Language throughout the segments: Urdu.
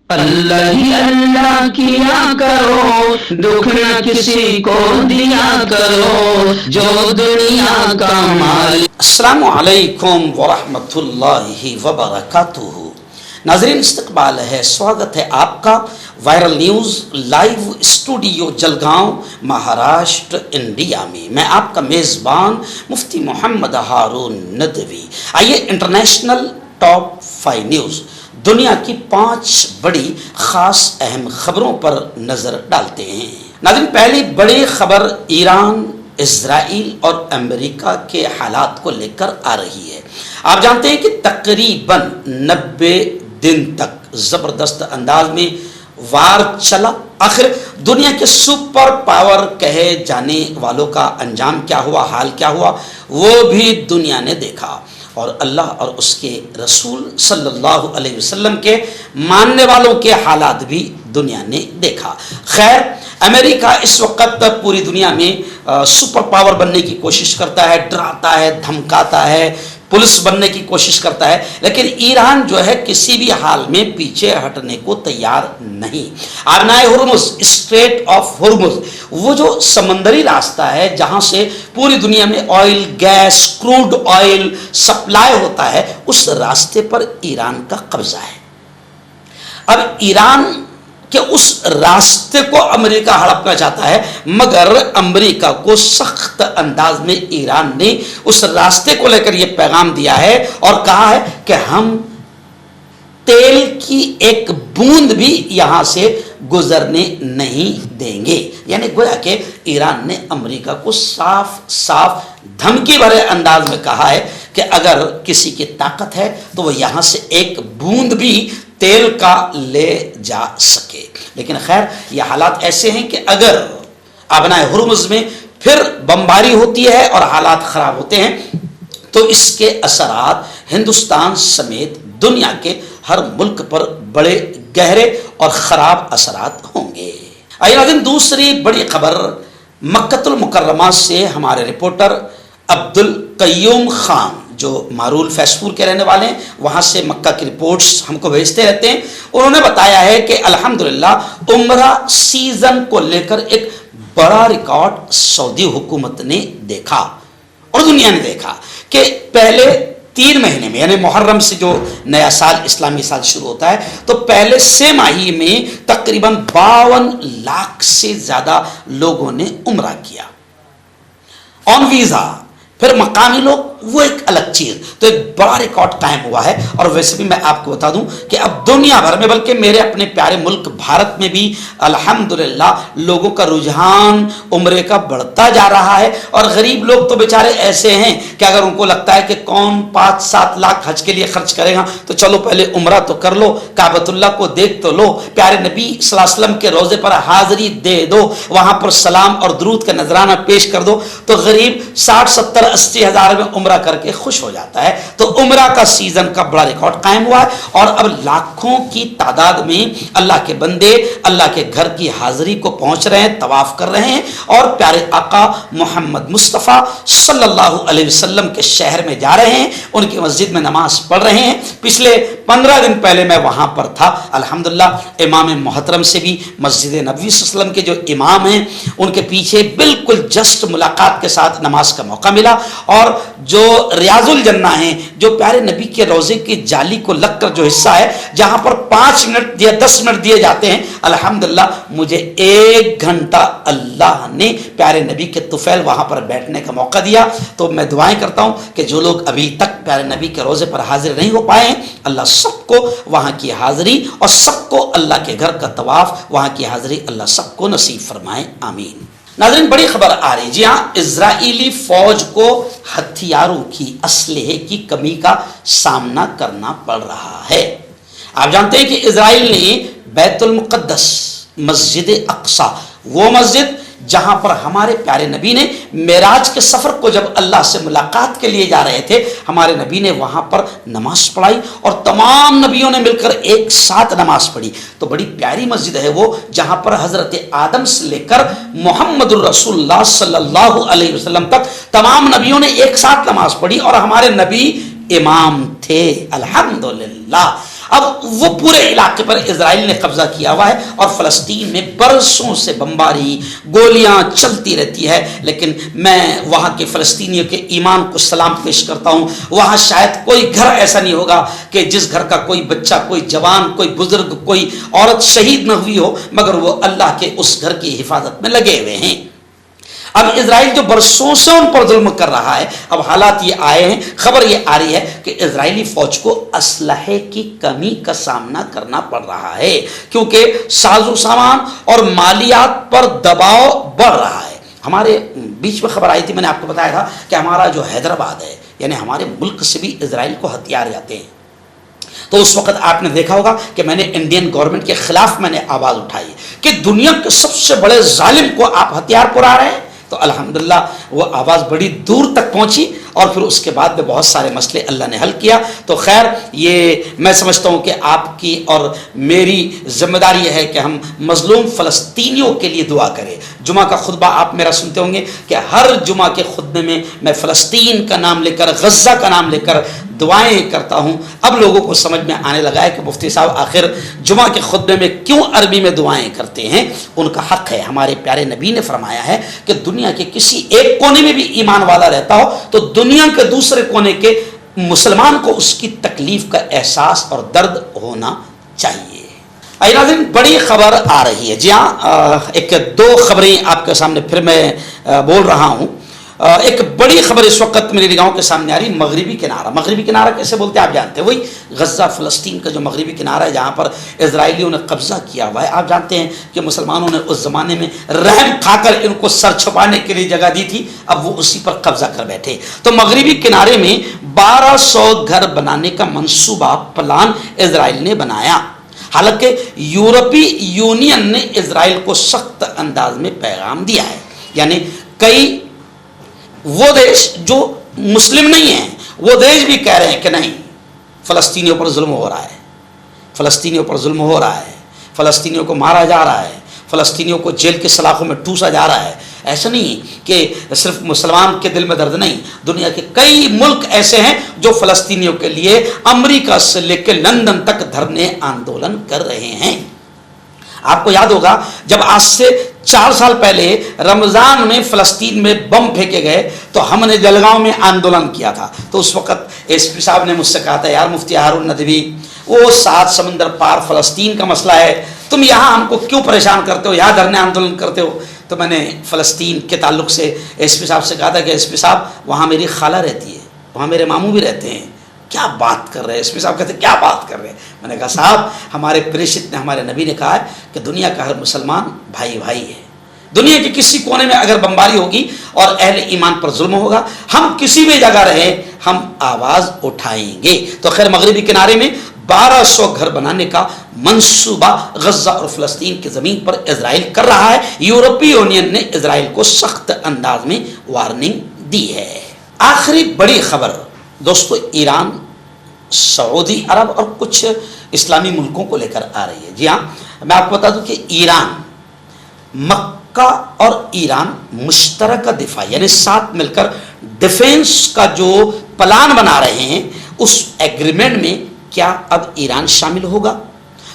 اللہ ہی اللہ کیا کرو، دکھ نہ کسی کو دیا کرو، جو دنیا کا مالک۔ السلام علیکم ورحمۃ اللہ وبرکاتہ۔ ناظرین استقبال ہے، سواگت ہے آپ کا viral news live studio Jalgaon Maharashtra India میں۔ میں آپ کا میزبان مفتی محمد ہارون ندوی۔ آئیے انٹرنیشنل ٹاپ 5 نیوز، دنیا کی 5 بڑی خاص اہم خبروں پر نظر ڈالتے ہیں۔ ناظرین پہلی بڑی خبر ایران، اسرائیل اور امریکہ کے حالات کو لے کر آ رہی ہے۔ آپ جانتے ہیں کہ تقریباً 90 دن تک زبردست انداز میں وار چلا۔ آخر دنیا کے سپر پاور کہے جانے والوں کا انجام کیا ہوا، حال کیا ہوا، وہ بھی دنیا نے دیکھا، اور اللہ اور اس کے رسول صلی اللہ علیہ وسلم کے ماننے والوں کے حالات بھی دنیا نے دیکھا۔ خیر، امریکہ اس وقت پوری دنیا میں سپر پاور بننے کی کوشش کرتا ہے، ڈراتا ہے، دھمکاتا ہے، پولیس بننے کی کوشش کرتا ہے، لیکن ایران جو ہے کسی بھی حال میں پیچھے ہٹنے کو تیار نہیں۔ آبنائے ہرمز، اسٹریٹ آف ہرمز، وہ جو سمندری راستہ ہے جہاں سے پوری دنیا میں oil, gas, crude oil supply ہوتا ہے، اس راستے پر ایران کا قبضہ ہے۔ اب ایران کہ اس راستے کو امریکہ ہڑپنا چاہتا ہے، مگر امریکہ کو سخت انداز میں ایران نے اس راستے کو لے کر یہ پیغام دیا ہے اور کہا ہے کہ ہم تیل کی ایک بوند بھی یہاں سے گزرنے نہیں دیں گے۔ یعنی گویا کہ ایران نے امریکہ کو صاف صاف دھمکی بھرے انداز میں کہا ہے کہ اگر کسی کی طاقت ہے تو وہ یہاں سے ایک بوند بھی تیل کا لے جا سکے۔ لیکن خیر، یہ حالات ایسے ہیں کہ اگر آبنائے ہرمز میں پھر بمباری ہوتی ہے اور حالات خراب ہوتے ہیں تو اس کے اثرات ہندوستان سمیت دنیا کے ہر ملک پر بڑے گہرے اور خراب اثرات ہوں گے۔ آئیے ناظرین، دوسری بڑی خبر مکہ المکرمہ سے ہمارے رپورٹر عبد القیوم خان جو مارول فیس پور کے رہنے والے ہیں، وہاں سے مکہ کی رپورٹس ہم کو بھیجتے رہتے ہیں۔ انہوں نے بتایا ہے کہ الحمدللہ عمرہ سیزن کو لے کر ایک بڑا ریکارڈ سعودی حکومت نے دیکھا اور دنیا نے دیکھا کہ پہلے 3 مہینے میں، یعنی محرم سے جو نیا سال، اسلامی سال شروع ہوتا ہے، تو پہلے 6 ماہی میں تقریباً 52 لاکھ سے زیادہ لوگوں نے عمرہ کیا آن ویزا۔ پھر مقامی لوگ، وہ ایک الگ چیز، تو ایک بڑا ریکارڈ قائم ہوا ہے۔ اور ویسے بھی میں آپ کو بتا دوں کہ اب دنیا بھر میں، بلکہ میرے اپنے پیارے ملک بھارت میں بھی الحمدللہ لوگوں کا رجحان عمرے کا بڑھتا جا رہا ہے۔ اور غریب لوگ تو بیچارے ایسے ہیں کہ اگر ان کو لگتا ہے کہ کون 5-7 لاکھ حج کے لیے خرچ کرے گا تو چلو پہلے عمرہ تو کر لو، کعبۃ اللہ کو دیکھ تو لو، پیارے نبی صلی اللہ علیہ وسلم کے روضے پر حاضری دے دو، وہاں پر سلام اور درود کا نذرانہ پیش کر دو، تو غریب 60-70-80 ہزار میں عمرہ کر کے خوش ہو جاتا ہے۔ تو عمرہ کا سیزن کا بڑا ریکارڈ قائم ہوا ہے، اور اب لاکھوں کی تعداد میں اللہ کے بندے اللہ کے گھر کی حاضری کو پہنچ رہے ہیں، طواف کر رہے ہیں، اور پیارے آقا محمد مصطفیٰ صلی اللہ علیہ وسلم کے شہر میں جا رہے ہیں، ان کی مسجد میں نماز پڑھ رہے ہیں۔ پچھلے 15 دن پہلے میں وہاں پر تھا، الحمدللہ امام محترم سے بھی، مسجد نبوی صلی اللہ علیہ وسلم کے جو امام ہیں ان کے پیچھے بالکل جسٹ ملاقات کے ساتھ نماز کا موقع ملا، اور جو ریاض الجنہ ہیں، جو پیارے نبی کے روزے کی جالی کو لگ کر جو حصہ ہے جہاں پر 5 منٹ یا 10 منٹ دیے جاتے ہیں، الحمدللہ مجھے 1 گھنٹہ اللہ نے پیارے نبی کے طفیل وہاں پر بیٹھنے کا موقع دیا۔ تو میں دعائیں کرتا ہوں کہ جو لوگ ابھی تک پیارے نبی کے روزے پر حاضر نہیں ہو پائے ہیں، اللہ سب کو وہاں کی حاضری اور سب کو اللہ کے گھر کا طواف، وہاں کی حاضری اللہ سب کو نصیب فرمائے، آمین۔ ناظرین بڑی خبر آ رہی، جی ہاں، اسرائیلی فوج کو ہتھیاروں کی، اسلحے کی کمی کا سامنا کرنا پڑ رہا ہے۔ آپ جانتے ہیں کہ اسرائیل نے بیت المقدس، مسجد اقصی، وہ مسجد جہاں پر ہمارے پیارے نبی نے معراج کے سفر کو جب اللہ سے ملاقات کے لیے جا رہے تھے، ہمارے نبی نے وہاں پر نماز پڑھائی اور تمام نبیوں نے مل کر ایک ساتھ نماز پڑھی۔ تو بڑی پیاری مسجد ہے وہ، جہاں پر حضرت آدم سے لے کر محمد الرسول اللہ صلی اللہ علیہ وسلم تک تمام نبیوں نے ایک ساتھ نماز پڑھی اور ہمارے نبی امام تھے، الحمدللہ۔ اب وہ پورے علاقے پر اسرائیل نے قبضہ کیا ہوا ہے اور فلسطین میں برسوں سے بمباری گولیاں چلتی رہتی ہے، لیکن میں وہاں کے فلسطینیوں کے ایمان کو سلام پیش کرتا ہوں۔ وہاں شاید کوئی گھر ایسا نہیں ہوگا کہ جس گھر کا کوئی بچہ، کوئی جوان، کوئی بزرگ، کوئی عورت شہید نہ ہوئی ہو، مگر وہ اللہ کے اس گھر کی حفاظت میں لگے ہوئے ہیں۔ اب اسرائیل جو برسوں سے ان پر ظلم کر رہا ہے، اب حالات یہ آئے ہیں، خبر یہ آ رہی ہے کہ اسرائیلی فوج کو اسلحے کی کمی کا سامنا کرنا پڑ رہا ہے، کیونکہ ساز و سامان اور مالیات پر دباؤ بڑھ رہا ہے۔ ہمارے بیچ میں خبر آئی تھی، میں نے آپ کو بتایا تھا کہ ہمارا جو حیدرآباد ہے، یعنی ہمارے ملک سے بھی اسرائیل کو ہتھیار جاتے ہیں۔ تو اس وقت آپ نے دیکھا ہوگا کہ میں نے انڈین گورنمنٹ کے خلاف میں نے آواز اٹھائی کہ دنیا کے سب سے بڑے ظالم کو آپ ہتھیار پرا رہے ہیں۔ تو الحمدللہ وہ آواز بڑی دور تک پہنچی اور پھر اس کے بعد میں بہت سارے مسئلے اللہ نے حل کیا۔ تو خیر، یہ میں سمجھتا ہوں کہ آپ کی اور میری ذمہ داری ہے کہ ہم مظلوم فلسطینیوں کے لیے دعا کریں۔ جمعہ کا خطبہ آپ میرا سنتے ہوں گے کہ ہر جمعہ کے خطبے میں فلسطین کا نام لے کر، غزہ کا نام لے کر دعائیں کرتا ہوں۔ اب لوگوں کو سمجھ میں آنے لگا ہے کہ مفتی صاحب آخر جمعہ کے خطبے میں کیوں عربی میں دعائیں کرتے ہیں۔ ان کا حق ہے، ہمارے پیارے نبی نے فرمایا ہے کہ دنیا کے کسی ایک کونے میں بھی ایمان والا رہتا ہو تو دنیا کے دوسرے کونے کے مسلمان کو اس کی تکلیف کا احساس اور درد ہونا چاہیے۔ ناظرین، بڑی خبر آ رہی ہے۔ جی ہاں، ایک دو خبریں آپ کے سامنے پھر میں بول رہا ہوں۔ ایک بڑی خبر اس وقت میری نگاہوں کے سامنے آ رہی، مغربی کنارہ۔ مغربی کنارہ کیسے بولتے ہیں آپ جانتے ہیں، وہی غزہ فلسطین کا جو مغربی کنارہ ہے جہاں پر اسرائیلیوں نے قبضہ کیا ہوا ہے۔ آپ جانتے ہیں کہ مسلمانوں نے اس زمانے میں رحم کھا کر ان کو سر چھپانے کے لیے جگہ دی تھی، اب وہ اسی پر قبضہ کر بیٹھے۔ تو مغربی کنارے میں 1200 گھر بنانے کا منصوبہ پلان اسرائیل نے بنایا، حالانکہ یورپی یونین نے اسرائیل کو سخت انداز میں پیغام دیا ہے۔ یعنی کئی وہ دیش جو مسلم نہیں ہیں، وہ دیش بھی کہہ رہے ہیں کہ نہیں، فلسطینیوں پر ظلم ہو رہا ہے، فلسطینیوں پر ظلم ہو رہا ہے، فلسطینیوں کو مارا جا رہا ہے، فلسطینیوں کو جیل کے سلاخوں میں ٹوسا جا رہا ہے۔ ایسا نہیں کہ صرف مسلمان کے دل میں درد نہیں، دنیا کے کئی ملک ایسے ہیں جو فلسطینیوں کے لیے امریکہ سے لے کے لندن تک دھرنے آندولن کر رہے ہیں۔ آپ کو یاد ہوگا جب آج سے 4 سال پہلے رمضان میں فلسطین میں بم پھینکے گئے تو ہم نے جلگاؤں میں آندولن کیا تھا۔ تو اس وقت ایس پی صاحب نے مجھ سے کہا تھا، یار مفتی ہارون ندوی، وہ 7 سمندر پار فلسطین کا مسئلہ ہے، تم یہاں ہم کو کیوں پریشان کرتے ہو، یہاں دھرنے آندولن کرتے ہو۔ تو میں نے فلسطین کے تعلق سے ایس پی صاحب سے کہا تھا کہ ایس پی صاحب، وہاں میری خالہ رہتی ہے، وہاں میرے ماموں بھی رہتے ہیں، کیا بات کر رہے ہیں؟ ایس پی صاحب کہتے ہیں کیا بات کر رہے ہیں؟ میں نے کہا صاحب، ہمارے پریشت نے، ہمارے نبی نے کہا ہے کہ دنیا کا ہر مسلمان بھائی بھائی ہے۔ دنیا کے کسی کونے میں اگر بمباری ہوگی اور اہل ایمان پر ظلم ہوگا، ہم کسی بھی جگہ رہیں، ہم آواز اٹھائیں گے۔ تو خیر، مغربی کنارے میں 1200 گھر بنانے کا منصوبہ غزہ اور فلسطین کی زمین پر اسرائیل کر رہا ہے۔ یورپی یونین نے اسرائیل کو سخت انداز میں وارننگ دی ہے۔ آخری بڑی خبر دوستو، ایران، سعودی عرب اور کچھ اسلامی ملکوں کو لے کر آ رہی ہے۔ جی ہاں، میں آپ کو بتا دوں کہ ایران، مکہ اور ایران مشترکہ دفاع یعنی ساتھ مل کر ڈیفنس کا جو پلان بنا رہے ہیں، اس ایگریمنٹ میں کیا اب ایران شامل ہوگا؟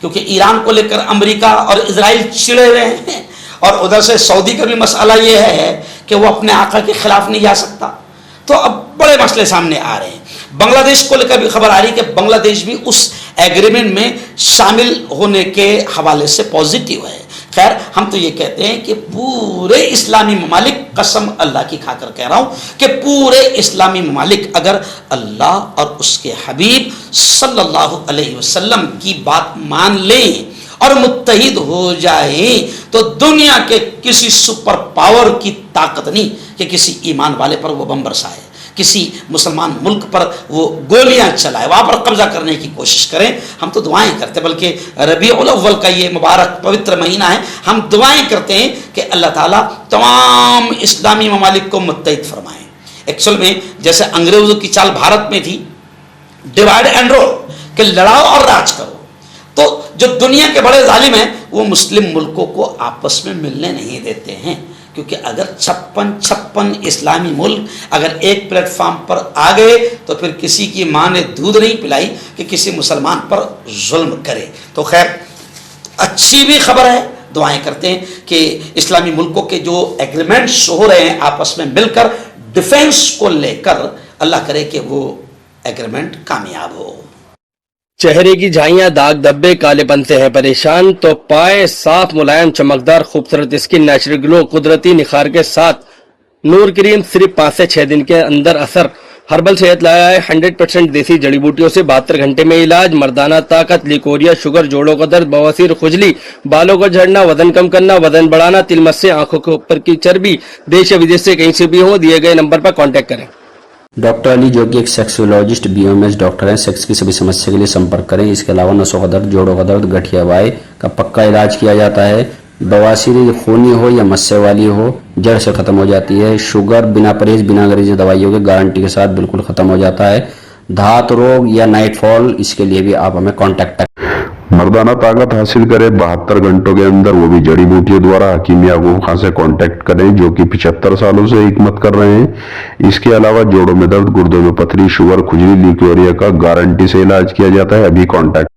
کیونکہ ایران کو لے کر امریکہ اور اسرائیل چڑے ہوئے ہیں، اور ادھر سے سعودی کا بھی مسئلہ یہ ہے کہ وہ اپنے آقا کے خلاف نہیں جا سکتا۔ تو اب بڑے مسئلے سامنے آ رہے ہیں۔ بنگلہ دیش کو لے کر بھی خبر آ رہی ہے کہ بنگلہ دیش بھی اس ایگریمنٹ میں شامل ہونے کے حوالے سے پازیٹیو ہے۔ خیر، ہم تو یہ کہتے ہیں کہ پورے اسلامی ممالک، قسم اللہ کی کھا کر کہہ رہا ہوں کہ پورے اسلامی ممالک اگر اللہ اور اس کے حبیب صلی اللہ علیہ وسلم کی بات مان لیں اور متحد ہو جائیں تو دنیا کے کسی سپر پاور کی طاقت نہیں کہ کسی ایمان والے پر وہ بم برسائے، کسی مسلمان ملک پر وہ گولیاں چلائے، وہاں پر قبضہ کرنے کی کوشش کریں۔ ہم تو دعائیں کرتے ہیں، بلکہ ربیع الاول کا یہ مبارک پوتر مہینہ ہے، ہم دعائیں کرتے ہیں کہ اللہ تعالیٰ تمام اسلامی ممالک کو متحد فرمائیں۔ ایکچول میں جیسے انگریزوں کی چال بھارت میں تھی، ڈیوائڈ اینڈ رول، کہ لڑاؤ اور راج کرو، تو جو دنیا کے بڑے ظالم ہیں وہ مسلم ملکوں کو آپس میں ملنے نہیں دیتے ہیں، کیونکہ اگر 56 اسلامی ملک اگر ایک پلیٹ فارم پر آ گئے تو پھر کسی کی ماں نے دودھ نہیں پلائی کہ کسی مسلمان پر ظلم کرے. تو خیر اچھی بھی خبر ہے, دعائیں کرتے ہیں کہ اسلامی ملکوں کے جو ایگریمنٹس ہو رہے ہیں آپس میں مل کر ڈیفینس کو لے کر, اللہ کرے کہ وہ ایگریمنٹ کامیاب ہو. چہرے کی جھائیاں داغ دھبے کالے پن سے ہیں پریشان تو پائیں صاف ملائم چمکدار خوبصورت اسکن نیچرل گلو قدرتی نکھار کے ساتھ نور کریم صرف 5 سے 6 دن کے اندر اثر. ہربل صحت لایا ہے 100% دیسی جڑی بوٹیوں سے 72 گھنٹے میں علاج. مردانہ طاقت, لیکوریا, شوگر, جوڑوں کا درد, بواسیر, خجلی, بالوں کا جھڑنا, وزن کم کرنا, وزن بڑھانا, تل مس سے آنکھوں کے اوپر کی چربی. دیش یا ودیش سے کہیں سے بھی ہو, دیے گئے نمبر پر کانٹیکٹ کریں. ڈاکٹر علی جو کہ ایک سیکسولوجسٹ BOMS ڈاکٹر ہیں, سیکس کی سبھی سمسیا کے لیے سمپرک کریں. اس کے علاوہ نسوں کا درد, جوڑوں کا درد, گٹھیا وائے کا پکا علاج کیا جاتا ہے. بواسیر خونی ہو یا مسے والی ہو جڑ سے ختم ہو جاتی ہے. شوگر بنا پرہیز بنا انگریزی دوائیوں کے گارنٹی کے ساتھ بالکل ختم ہو جاتا ہے. دھات روگ یا نائٹ فال, اس کے لیے بھی آپ ہمیں کانٹیکٹ کریں. مردانہ طاقت حاصل کرے 72 گھنٹوں کے اندر, وہ بھی جڑی بوٹیوں دوارا. حکیم یعقوب خان سے کانٹیکٹ کریں جو کہ 75 سالوں سے حکمت کر رہے ہیں. اس کے علاوہ جوڑوں میں درد, گردوں میں پتھری, شوگر, کھجلی, لیکوریا کا گارنٹی سے علاج کیا جاتا ہے. ابھی کانٹیکٹ